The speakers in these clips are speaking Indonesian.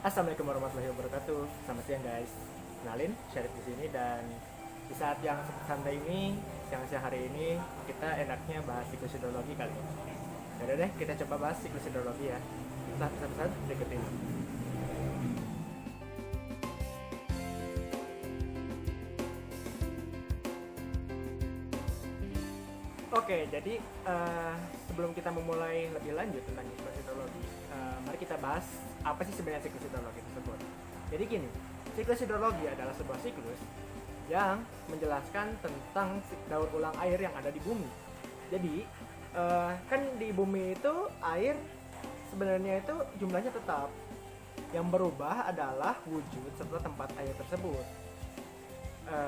Assalamualaikum warahmatullahi wabarakatuh. Selamat siang guys. Kenalin, Syarif di sini dan di saat yang santai ini, siang-siang hari ini kita enaknya bahas siklus hidrologi kali ya. Yaudah deh, kita coba bahas siklus hidrologi ya. Kita pesan-pesan berikut ini. Oke, jadi sebelum kita memulai lebih lanjut tentang siklus hidrologi, mari kita bahas apa sih sebenarnya siklus hidrologi tersebut. Jadi gini, siklus hidrologi adalah sebuah siklus yang menjelaskan tentang daur ulang air yang ada di bumi. Jadi kan di bumi itu air sebenarnya itu jumlahnya tetap. Yang berubah adalah wujud serta tempat air tersebut.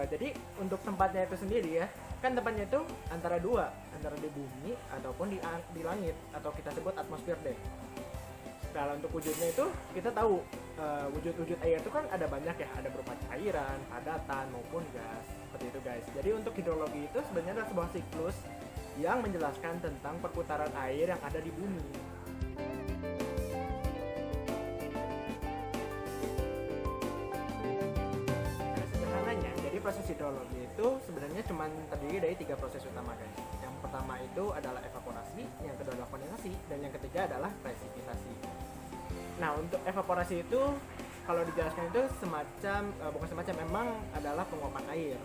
Jadi untuk tempatnya itu sendiri ya, kan tempatnya itu antara di bumi ataupun di langit, atau kita sebut atmosfer deh. Nah untuk wujudnya itu kita tahu wujud-wujud air itu kan ada banyak ya, ada berupa cairan, padatan maupun gas, seperti itu guys. Jadi untuk hidrologi itu sebenarnya adalah sebuah siklus yang menjelaskan tentang perputaran air yang ada di bumi. Jadi proses hidrologi itu sebenarnya cuma terdiri dari 3 proses utama guys. Yang pertama itu adalah evaporasi, yang kedua adalah kondensasi, dan yang ketiga adalah presipitasi. Nah untuk evaporasi itu kalau dijelaskan itu memang adalah penguapan air.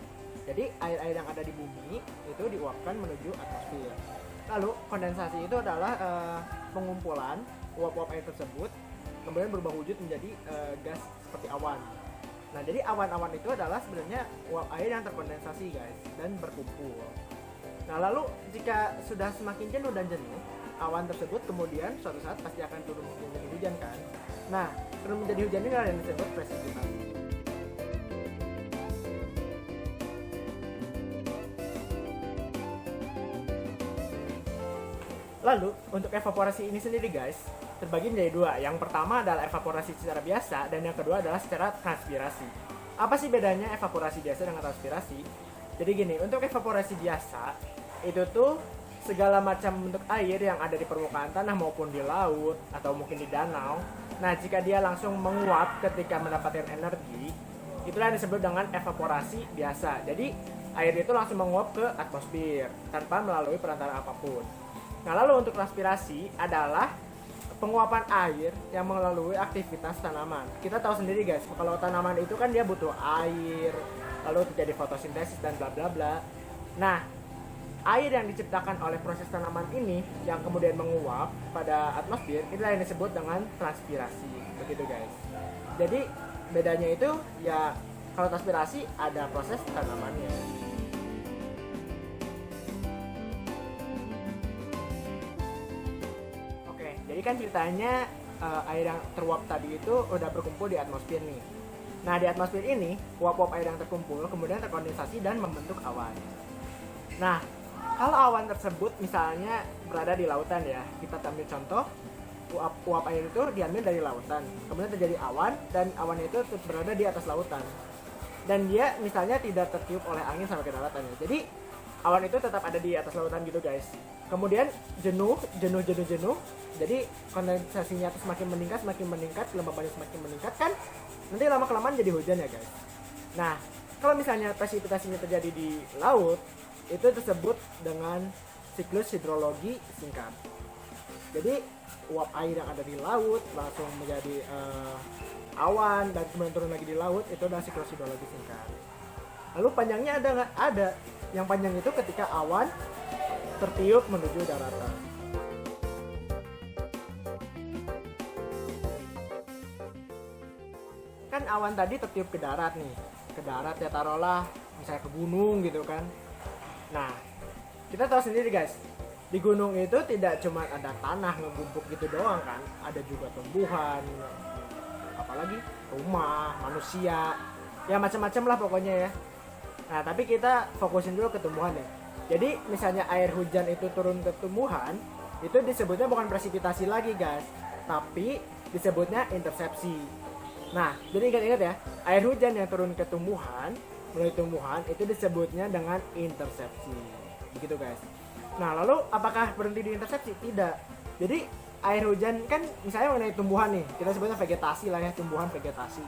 Jadi air-air yang ada di bumi itu diuapkan menuju atmosfer. Lalu kondensasi itu adalah pengumpulan uap-uap air tersebut kemudian berubah wujud menjadi gas seperti awan. Nah, jadi awan-awan itu adalah sebenarnya uap air yang terkondensasi, guys, dan berkumpul. Nah, lalu jika sudah semakin jenuh dan jenuh, awan tersebut kemudian suatu saat pasti akan turun menjadi hujan, kan? Nah, turun menjadi hujan ini adalah yang disebut presipitasi. Lalu, untuk evaporasi ini sendiri, guys, terbagi menjadi dua. Yang pertama adalah evaporasi secara biasa dan yang kedua adalah secara transpirasi. Apa sih bedanya evaporasi biasa dengan transpirasi? Jadi gini, untuk evaporasi biasa itu tuh segala macam bentuk air yang ada di permukaan tanah maupun di laut atau mungkin di danau. Nah, jika dia langsung menguap ketika mendapatkan energi, itulah yang disebut dengan evaporasi biasa. Jadi air itu langsung menguap ke atmosfer tanpa melalui perantara apapun. Nah, lalu untuk transpirasi adalah penguapan air yang melalui aktivitas tanaman. Kita tahu sendiri guys, kalau tanaman itu kan dia butuh air, lalu terjadi fotosintesis dan bla bla bla. Nah, air yang diciptakan oleh proses tanaman ini yang kemudian menguap pada atmosfer, itulah yang disebut dengan transpirasi. Begitu guys. Jadi bedanya itu ya, kalau transpirasi ada proses tanamannya. Jadi kan ceritanya air yang teruap tadi itu udah berkumpul di atmosfer nih. Nah di atmosfer ini uap-uap air yang terkumpul kemudian terkondensasi dan membentuk awan. Nah kalau awan tersebut misalnya berada di lautan ya, kita ambil contoh uap air itu diambil dari lautan, kemudian terjadi awan dan awan itu berada di atas lautan. Dan dia misalnya tidak tertiup oleh angin sampai ke daratan ya. Jadi awan itu tetap ada di atas lautan gitu guys. Kemudian jenuh. Jadi kondensasinya itu semakin meningkat, kelembabannya semakin meningkat kan. Nanti lama kelamaan jadi hujan ya guys. Nah, kalau misalnya presipitasinya terjadi di laut, itu disebut dengan siklus hidrologi singkat. Jadi uap air yang ada di laut langsung menjadi awan dan kemudian turun lagi di laut, itu adalah siklus hidrologi singkat. Lalu panjangnya ada nggak? Ada. Yang panjang itu ketika awan tertiup menuju daratan. Kan awan tadi tertiup ke darat nih. Ke darat ya, taruhlah misalnya ke gunung gitu kan. Nah, kita tahu sendiri guys, di gunung itu tidak cuma ada tanah ngebumbuk gitu doang kan. Ada juga tumbuhan, apalagi rumah, manusia, ya macam-macam lah pokoknya ya. Nah, tapi kita fokusin dulu ke tumbuhan ya. Jadi, misalnya air hujan itu turun ke tumbuhan, itu disebutnya bukan presipitasi lagi, guys. Tapi disebutnya intersepsi. Nah, jadi ingat-ingat ya, air hujan yang turun ke tumbuhan, melalui tumbuhan, itu disebutnya dengan intersepsi. Begitu, guys. Nah, lalu apakah berhenti di intersepsi? Tidak. Jadi, air hujan kan misalnya mengenai tumbuhan nih, kita sebutnya vegetasi lah ya, tumbuhan vegetasi.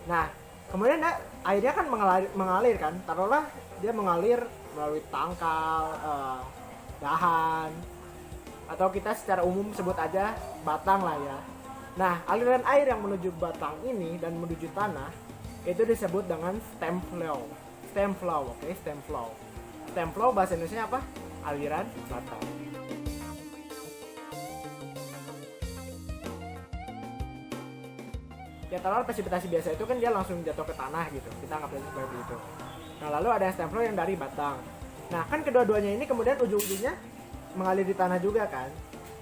Nah, kemudian airnya kan mengalir kan, taruhlah dia mengalir melalui tangkal, dahan, atau kita secara umum sebut aja batang lah ya. Nah, aliran air yang menuju batang ini dan menuju tanah itu disebut dengan stem flow. Stem flow, oke, stem flow. Stem flow bahasa Indonesia apa? Aliran batang. Ya taruh presipitasi biasa itu kan dia langsung jatuh ke tanah gitu, kita anggap aja seperti itu. Nah lalu ada stem flow yang dari batang. Nah kan kedua-duanya ini kemudian ujung-ujungnya mengalir di tanah juga kan.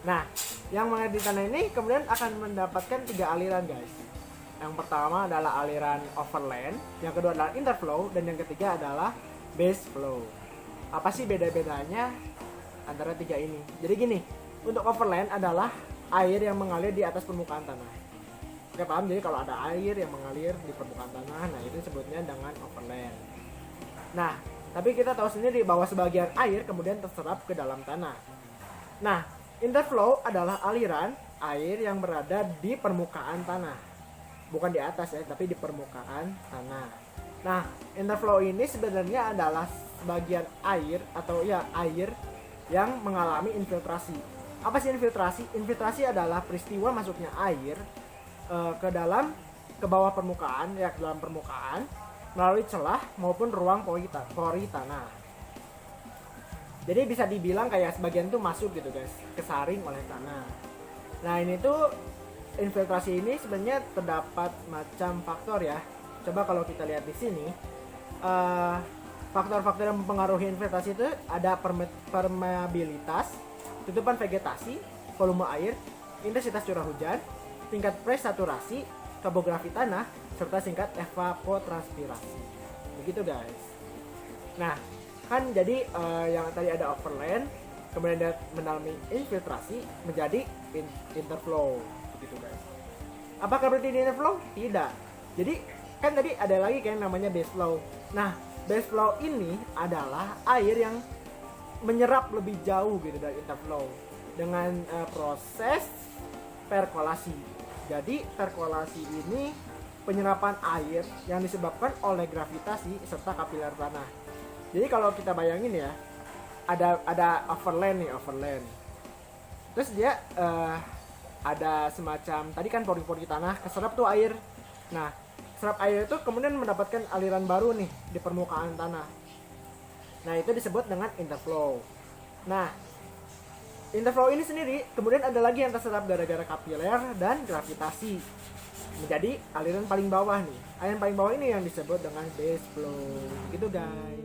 Nah yang mengalir di tanah ini kemudian akan mendapatkan 3 aliran guys. Yang pertama adalah aliran overland, yang kedua adalah interflow, dan yang ketiga adalah base flow. Apa sih beda-bedanya antara 3 ini? Jadi gini, untuk overland adalah air yang mengalir di atas permukaan tanah. Oke paham? Jadi kalau ada air yang mengalir di permukaan tanah, nah itu sebutnya dengan overland. Nah, tapi kita tahu sendiri bahwa sebagian air kemudian terserap ke dalam tanah. Nah, interflow adalah aliran air yang berada di permukaan tanah. Bukan di atas ya, tapi di permukaan tanah. Nah, interflow ini sebenarnya adalah sebagian air atau ya air yang mengalami infiltrasi. Apa sih infiltrasi? Infiltrasi adalah peristiwa masuknya air ke bawah permukaan, ya ke dalam permukaan melalui celah maupun ruang pori tanah. Jadi bisa dibilang kayak sebagian tuh masuk gitu guys, kesaring oleh tanah. Nah ini tuh infiltrasi ini sebenarnya terdapat macam faktor ya. Coba kalau kita lihat di sini, faktor-faktor yang mempengaruhi infiltrasi itu ada permeabilitas, tutupan vegetasi, volume air, intensitas curah hujan, tingkat presaturasi, topografi tanah, serta tingkat evapotranspirasi. Begitu guys. Nah, kan jadi yang tadi ada overland, kemudian dia mengalami infiltrasi menjadi interflow. Begitu guys. Apakah berarti ini interflow? Tidak. Jadi kan tadi ada lagi kan namanya base flow. Nah, base flow ini adalah air yang menyerap lebih jauh gitu dari interflow dengan proses perkolasi. Jadi perkolasi ini penyerapan air yang disebabkan oleh gravitasi serta kapiler tanah. Jadi kalau kita bayangin ya, ada overland nih, overland. Terus dia ada semacam tadi kan pori-pori tanah keserap tuh air. Nah, serap air itu kemudian mendapatkan aliran baru nih di permukaan tanah. Nah, itu disebut dengan interflow. Nah, interflow ini sendiri kemudian ada lagi yang terserap gara-gara kapiler dan gravitasi menjadi aliran paling bawah nih. Aliran paling bawah ini yang disebut dengan base flow. Gitu guys.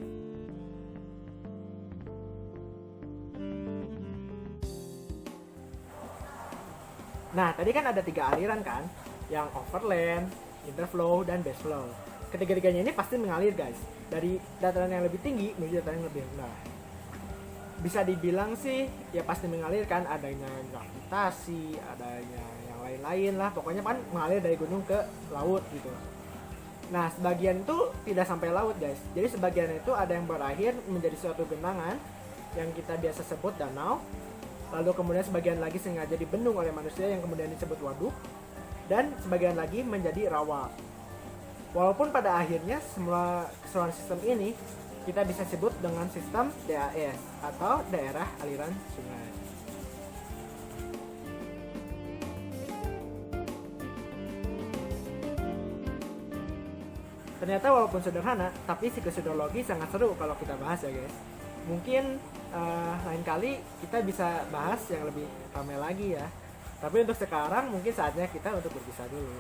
Nah, tadi kan ada 3 aliran kan, yang overland, interflow, dan base flow. Ketiga-tiganya ini pasti mengalir guys, dari dataran yang lebih tinggi menuju dataran yang lebih rendah. Bisa dibilang sih ya pasti mengalir kan, adanya gravitasi, adanya yang lain-lain lah, pokoknya kan mengalir dari gunung ke laut gitu. Nah sebagian itu tidak sampai laut guys, jadi sebagian itu ada yang berakhir menjadi suatu genangan yang kita biasa sebut danau, lalu kemudian sebagian lagi sengaja dibendung oleh manusia yang kemudian disebut waduk, dan sebagian lagi menjadi rawa. Walaupun pada akhirnya semua keseluruhan sistem ini kita bisa sebut dengan sistem DAS atau daerah aliran sungai. Ternyata walaupun sederhana, tapi siklus hidrologi sangat seru kalau kita bahas ya guys. Mungkin lain kali kita bisa bahas yang lebih ramai lagi ya. Tapi untuk sekarang mungkin saatnya kita untuk berpisah dulu.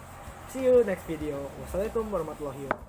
See you next video. Wassalamualaikum warahmatullahi wabarakatuh.